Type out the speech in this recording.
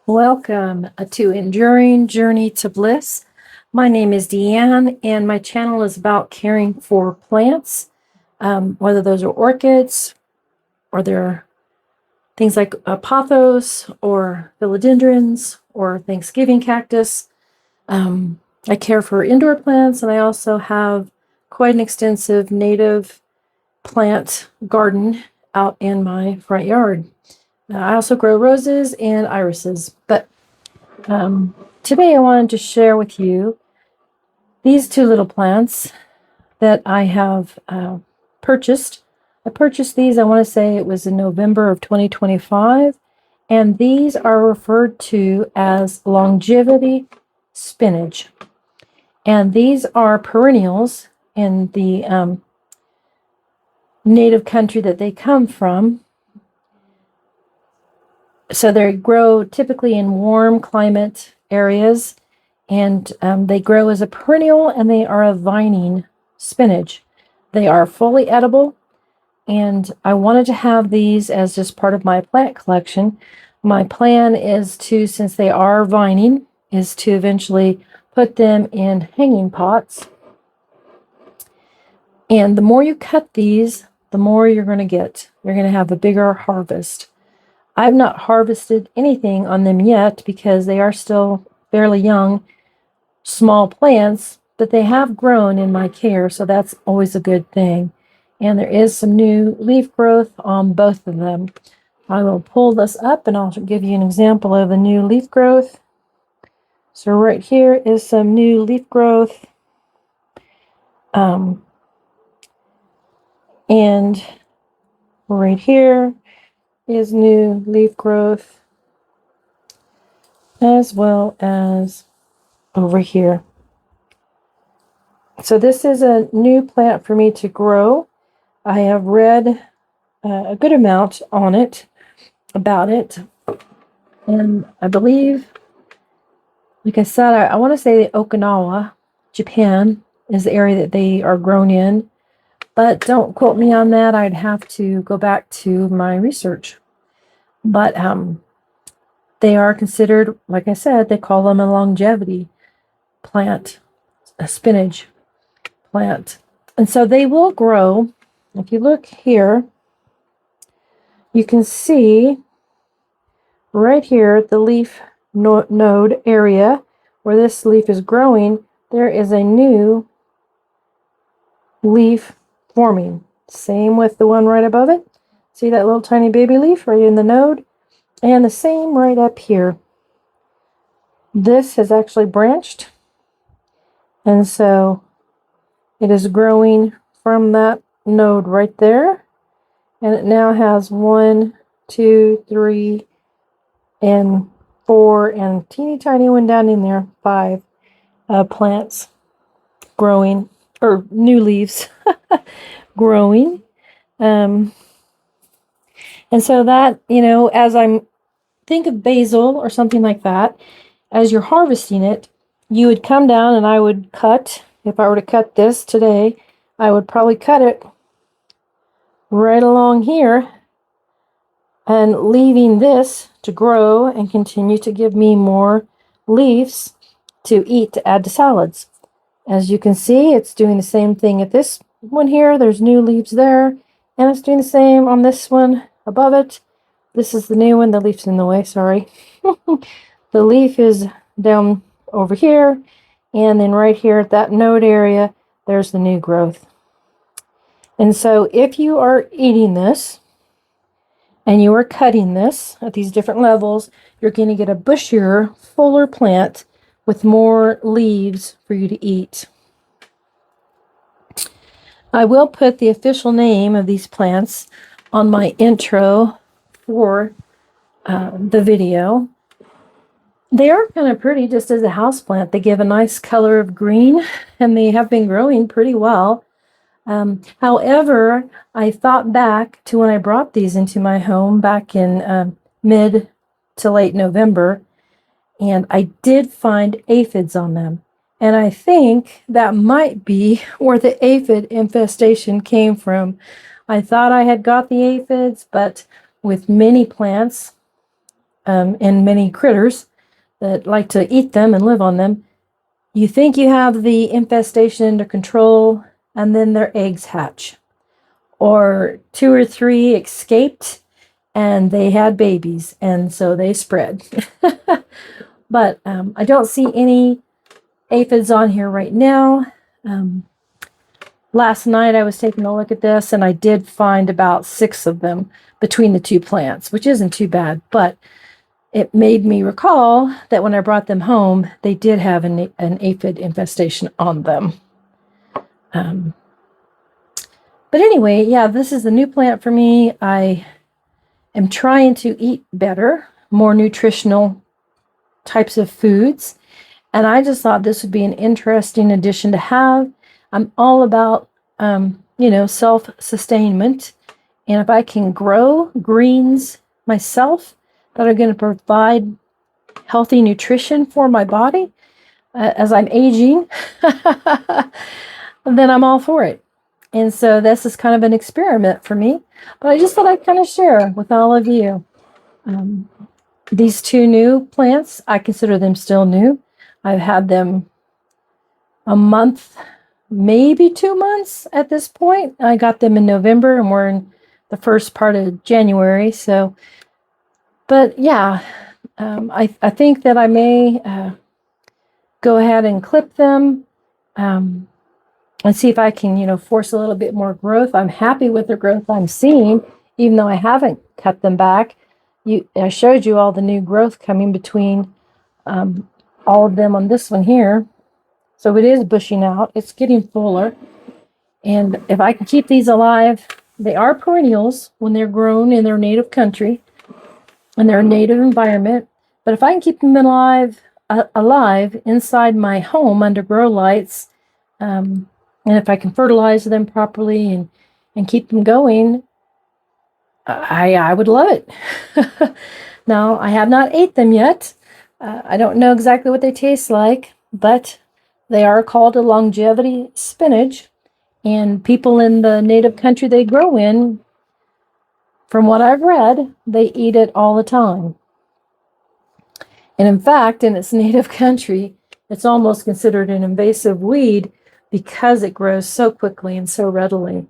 Welcome to Enduring Journey to Bliss. My name is Deanne, and my channel is about caring for plants, whether those are orchids or they're things like pothos or philodendrons or Thanksgiving cactus. I care for indoor plants, and I also have quite an extensive native plant garden out in my front yard. I also grow roses and irises, but today I wanted to share with you these two little plants that I have purchased. I purchased these, I want to say it was in November of 2025, and these are referred to as longevity spinach. And these are perennials in the native country that they come from. So they grow typically in warm climate areas, and they grow as a perennial, and they are a vining spinach. They are fully edible, and I wanted to have these as just part of my plant collection. My plan is to, since they are vining, is to eventually put them in hanging pots. And the more you cut these, the more you're going to get. You're going to have a bigger harvest. I've not harvested anything on them yet because they are still fairly young, small plants, but they have grown in my care, so that's always a good thing. And there is some new leaf growth on both of them. I will pull this up and I'll give you an example of the new leaf growth. So right here is some new leaf growth. And right here is new leaf growth, as well as over here. So this is a new plant for me to grow. I have read a good amount on it, about it, and I believe, like I said, I want to say Okinawa, Japan, is the area that they are grown in, but don't quote me on that. I'd have to go back to my research. But they are considered, like I said, they call them a longevity plant, a spinach plant. And so they will grow. If you look here, you can see right here at the leaf node area where this leaf is growing, there is a new leaf forming. Same with the one right above it. See that little tiny baby leaf right in the node? And the same right up here. This has actually branched, and so it is growing from that node right there, and it now has 1, 2, 3, and 4, and teeny tiny one down in there, 5 plants growing, or new leaves growing. And so that, as I'm think of basil or something like that, as you're harvesting it, you would come down and I would cut, if I were to cut this today, I would probably cut it right along here and leaving this to grow and continue to give me more leaves to eat to add to salads. As you can see, it's doing the same thing at this one here. There's new leaves there, and it's doing the same on this one above it. This is the new one. The leaf's in the way, sorry. The leaf is down over here, and then right here at that node area, there's the new growth. And so if you are eating this and you are cutting this at these different levels, you're going to get a bushier, fuller plant with more leaves for you to eat. I will put the official name of these plants on my intro for the video. They are kind of pretty just as a house plant. They give a nice color of green, and they have been growing pretty well. However, I thought back to when I brought these into my home back in mid to late November, and I did find aphids on them. And I think that might be where the aphid infestation came from. I thought I had got the aphids, but with many plants, and many critters that like to eat them and live on them. You think you have the infestation under control, and then their eggs hatch. Or 2 or 3 escaped, and they had babies, and so they spread. But I don't see any aphids on here right now. Last night I was taking a look at this, and I did find about 6 of them between the 2 plants, which isn't too bad, but it made me recall that when I brought them home, they did have an aphid infestation on them. But anyway, yeah, this is a new plant for me. I am trying to eat better, more nutritional types of foods. And I just thought this would be an interesting addition to have. I'm all about, self-sustainment. And if I can grow greens myself that are going to provide healthy nutrition for my body as I'm aging, then I'm all for it. And so this is kind of an experiment for me. But I just thought I'd kind of share with all of you. These 2 new plants, I consider them still new. I've had them a month, maybe 2 months at this point. I got them in November, and we're in the first part of January. So, but yeah, I think that I may go ahead and clip them and see if I can, force a little bit more growth. I'm happy with the growth I'm seeing, even though I haven't cut them back. I showed you all the new growth coming between all of them on this one here. So it is bushing out. It's getting fuller. And if I can keep these alive, they are perennials when they're grown in their native country and their native environment. But if I can keep them alive inside my home under grow lights, and if I can fertilize them properly and keep them going, I would love it. Now, I have not ate them yet. I don't know exactly what they taste like, but they are called a longevity spinach. And people in the native country they grow in, from what I've read, they eat it all the time. And in fact, in its native country, it's almost considered an invasive weed because it grows so quickly and so readily.